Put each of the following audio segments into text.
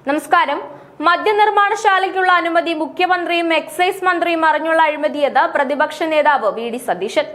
നമസ്കാരം. മദ്യനിർമ്മാണശാലയ്ക്കുള്ള അനുമതി മുഖ്യമന്ത്രിയും എക്സൈസ് മന്ത്രിയും അറിഞ്ഞുള്ള അഴിമതിയെന്ന് പ്രതിപക്ഷ നേതാവ് വി ഡി സതീശൻ.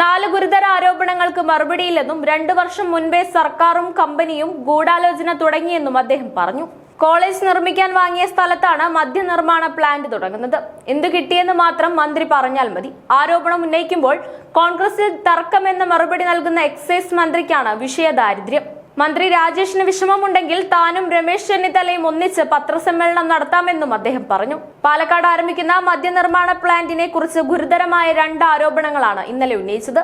4 ഗുരുതര ആരോപണങ്ങൾക്ക് മറുപടിയില്ലെന്നും 2 വർഷം മുൻപേ സർക്കാരും കമ്പനിയും ഗൂഢാലോചന തുടങ്ങിയെന്നും അദ്ദേഹം പറഞ്ഞു. കോളേജ് നിർമ്മിക്കാൻ വാങ്ങിയ സ്ഥലത്താണ് മദ്യനിർമ്മാണ പ്ലാന്റ് തുടങ്ങുന്നത്. എന്തു കിട്ടിയെന്ന് മാത്രം മന്ത്രി പറഞ്ഞാൽ മതി. ആരോപണം ഉന്നയിക്കുമ്പോൾ കോൺഗ്രസിൽ തർക്കമെന്ന മറുപടി നൽകുന്ന എക്സൈസ് മന്ത്രിക്കാണ് വിഷയദാരിദ്ര്യം. മന്ത്രി രാജേഷിന് വിഷമമുണ്ടെങ്കിൽ താനും രമേശ് ചെന്നിത്തലയും ഒന്നിച്ച് പത്രസമ്മേളനം നടത്താമെന്നും അദ്ദേഹം പറഞ്ഞു. പാലക്കാട് ആരംഭിക്കുന്ന മദ്യനിർമ്മാണ പ്ലാന്റിനെ കുറിച്ച് ഗുരുതരമായ 2 ആരോപണങ്ങളാണ് ഇന്നലെ ഉന്നയിച്ചത്.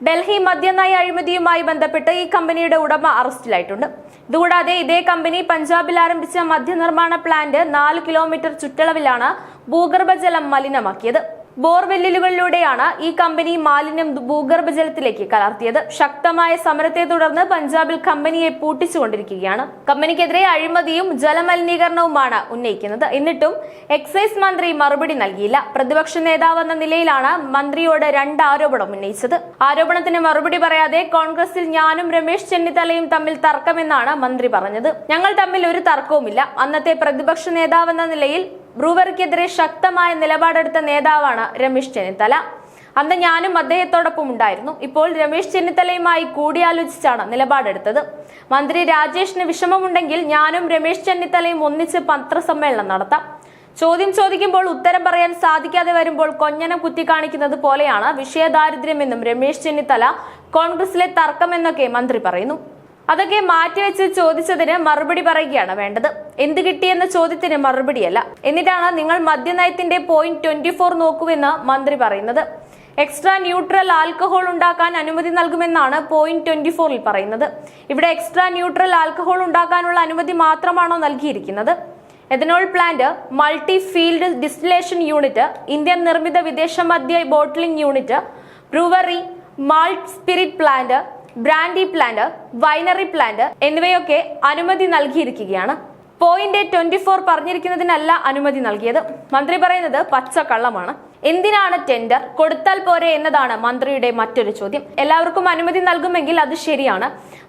ഡൽഹി മദ്യനയ അഴിമതിയുമായി ബന്ധപ്പെട്ട് ഈ കമ്പനിയുടെ ഉടമ അറസ്റ്റിലായിട്ടുണ്ട്. ഇതുകൂടാതെ ഇതേ കമ്പനി പഞ്ചാബിൽ ആരംഭിച്ച മദ്യനിർമ്മാണ പ്ലാന്റ് 4 കിലോമീറ്റർ ചുറ്റളവിലാണ് ഭൂഗർഭജലം മലിനമാക്കിയത്. ബോർവെല്ലുകളിലൂടെയാണ് ഈ കമ്പനി മാലിന്യം ഭൂഗർഭജലത്തിലേക്ക് കലർത്തിയത്. ശക്തമായ സമരത്തെ തുടർന്ന് പഞ്ചാബിൽ കമ്പനിയെ പൂട്ടിച്ചുകൊണ്ടിരിക്കുകയാണ്. കമ്പനിക്കെതിരെ അഴിമതിയും ജലമലിനീകരണവുമാണ് ഉന്നയിക്കുന്നത്. എന്നിട്ടും എക്സൈസ് മന്ത്രി മറുപടി നൽകിയില്ല. പ്രതിപക്ഷ നേതാവ് എന്ന നിലയിലാണ് മന്ത്രിയോട് 2 ആരോപണം ഉന്നയിച്ചത്. ആരോപണത്തിന് മറുപടി പറയാതെ കോൺഗ്രസിൽ ഞാനും രമേശ് ചെന്നിത്തലയും തമ്മിൽ തർക്കമെന്നാണ് മന്ത്രി പറഞ്ഞത്. ഞങ്ങൾ തമ്മിൽ ഒരു തർക്കവുമില്ല. അന്നത്തെ പ്രതിപക്ഷ നേതാവെന്ന നിലയിൽ ബ്രൂവറിക്കെതിരെ ശക്തമായ നിലപാടെടുത്ത നേതാവാണ് രമേശ് ചെന്നിത്തല. അന്ന് ഞാനും അദ്ദേഹത്തോടൊപ്പം ഉണ്ടായിരുന്നു. ഇപ്പോൾ രമേശ് ചെന്നിത്തലയുമായി കൂടിയാലോചിച്ചാണ് നിലപാടെടുത്തത്. മന്ത്രി രാജേഷിന് വിഷമമുണ്ടെങ്കിൽ ഞാനും രമേശ് ചെന്നിത്തലയും ഒന്നിച്ച് പത്രസമ്മേളനം നടത്താം. ചോദ്യം ചോദിക്കുമ്പോൾ ഉത്തരം പറയാൻ സാധിക്കാതെ വരുമ്പോൾ കൊഞ്ഞനം കുത്തിക്കാണിക്കുന്നത് പോലെയാണ് വിഷയദാരിദ്ര്യമെന്നും രമേശ് ചെന്നിത്തല കോൺഗ്രസിലെ തർക്കമെന്നൊക്കെ മന്ത്രി പറയുന്നു. അതൊക്കെ മാറ്റിവെച്ച് ചോദിച്ചതിന് മറുപടി പറയുകയാണ് വേണ്ടത്. എന്ത് കിട്ടിയെന്ന ചോദ്യത്തിന് മറുപടിയല്ല. എന്നിട്ടാണ് നിങ്ങൾ മദ്യനയത്തിന്റെ പോയിന്റ് 24 നോക്കുവെന്ന് മന്ത്രി പറയുന്നത്. എക്സ്ട്രാ ന്യൂട്രൽ ആൽക്കഹോൾ ഉണ്ടാക്കാൻ അനുമതി നൽകുമെന്നാണ് പോയിന്റ് 24-ൽ പറയുന്നത്. ഇവിടെ എക്സ്ട്രാ ന്യൂട്രൽ ആൽക്കഹോൾ ഉണ്ടാക്കാനുള്ള അനുമതി മാത്രമാണോ നൽകിയിരിക്കുന്നത്? Ethanol plant, multi field distillation unit, Indian നിർമ്മിത വിദേശ മദ്യ bottling unit, brewery, malt spirit plant, brandy plant, winery plant എന്നിവയൊക്കെ അനുമതി നൽകിയിരിക്കുകയാണ്. പോയിന്റ് 24 പറഞ്ഞിരിക്കുന്നതിനല്ല അനുമതി നൽകിയത്. മന്ത്രി പറയുന്നത് പച്ചക്കള്ളമാണ്. എന്തിനാണ് ടെൻഡർ? കൊടുത്താൽ പോരെ എന്നതാണ് മന്ത്രിയുടെ മറ്റൊരു ചോദ്യം. എല്ലാവർക്കും അനുമതി നൽകുമെങ്കിൽ അത് ശരിയാണ്.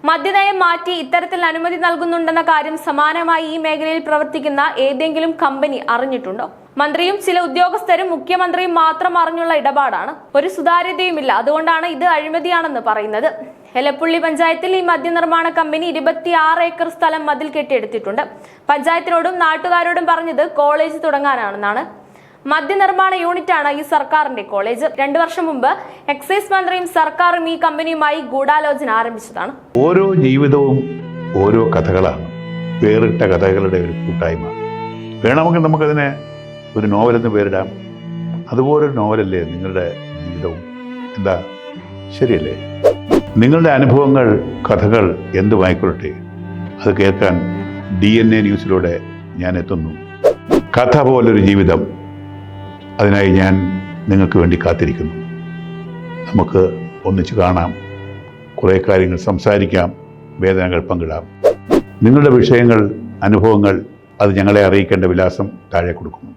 മദ്യനയം മാറ്റി ഇത്തരത്തിൽ അനുമതി നൽകുന്നുണ്ടെന്ന കാര്യം സമാനമായി ഈ മേഖലയിൽ പ്രവർത്തിക്കുന്ന ഏതെങ്കിലും കമ്പനി അറിഞ്ഞിട്ടുണ്ടോ? മന്ത്രിയും ചില ഉദ്യോഗസ്ഥരും മുഖ്യമന്ത്രിയും മാത്രം അറിഞ്ഞുള്ള ഇടപാടാണ്. ഒരു സുതാര്യതയുമില്ല. അതുകൊണ്ടാണ് ഇത് അഴിമതിയാണെന്ന് പറയുന്നത്. എലപ്പുള്ളി പഞ്ചായത്തിൽ ഈ മദ്യനിർമ്മാണ കമ്പനി 26 ഏക്കർ സ്ഥലം മതിൽ കെട്ടിയെടുത്തിട്ടുണ്ട്. പഞ്ചായത്തിനോടും നാട്ടുകാരോടും പറഞ്ഞത് കോളേജ് തുടങ്ങാനാണെന്നാണ്. മദ്യനിർമ്മാണ യൂണിറ്റാണ് ഈ സർക്കാരിന്റെ കോളേജ്. 2 വർഷം മുമ്പ് എക്സൈസ് മന്ത്രിയും സർക്കാരും ഈ കമ്പനിയുമായി ഗൂഢാലോചന ആരംഭിച്ചതാണ്. ഓരോ ജീവിതവും ഓരോ കഥകളാണ്. വേറിട്ട കഥകളുടെ ഒരു കൂട്ടായ്മ. വേണമെങ്കിൽ നമുക്കതിനെ ഒരു നോവലെന്ന് പേരിടാം. അതുപോലൊരു നോവലല്ലേ നിങ്ങളുടെ ജീവിതവും? എന്താ, ശരിയല്ലേ? നിങ്ങളുടെ അനുഭവങ്ങൾ, കഥകൾ എന്തുമായിക്കൊള്ളട്ടെ, അത് കേൾക്കാൻ DNA ന്യൂസിലൂടെ ഞാൻ എത്തുന്നു. കഥ പോലൊരു ജീവിതം, അതിനായി ഞാൻ നിങ്ങൾക്ക് വേണ്ടി കാത്തിരിക്കുന്നു. നമുക്ക് ഒന്നിച്ച് കാണാം, കുറേ കാര്യങ്ങൾ സംസാരിക്കാം, വേദനകൾ പങ്കിടാം. നിങ്ങളുടെ വിഷയങ്ങൾ, അനുഭവങ്ങൾ അത് ഞങ്ങളെ അറിയിക്കേണ്ട വിലാസം താഴെ കൊടുക്കുന്നു.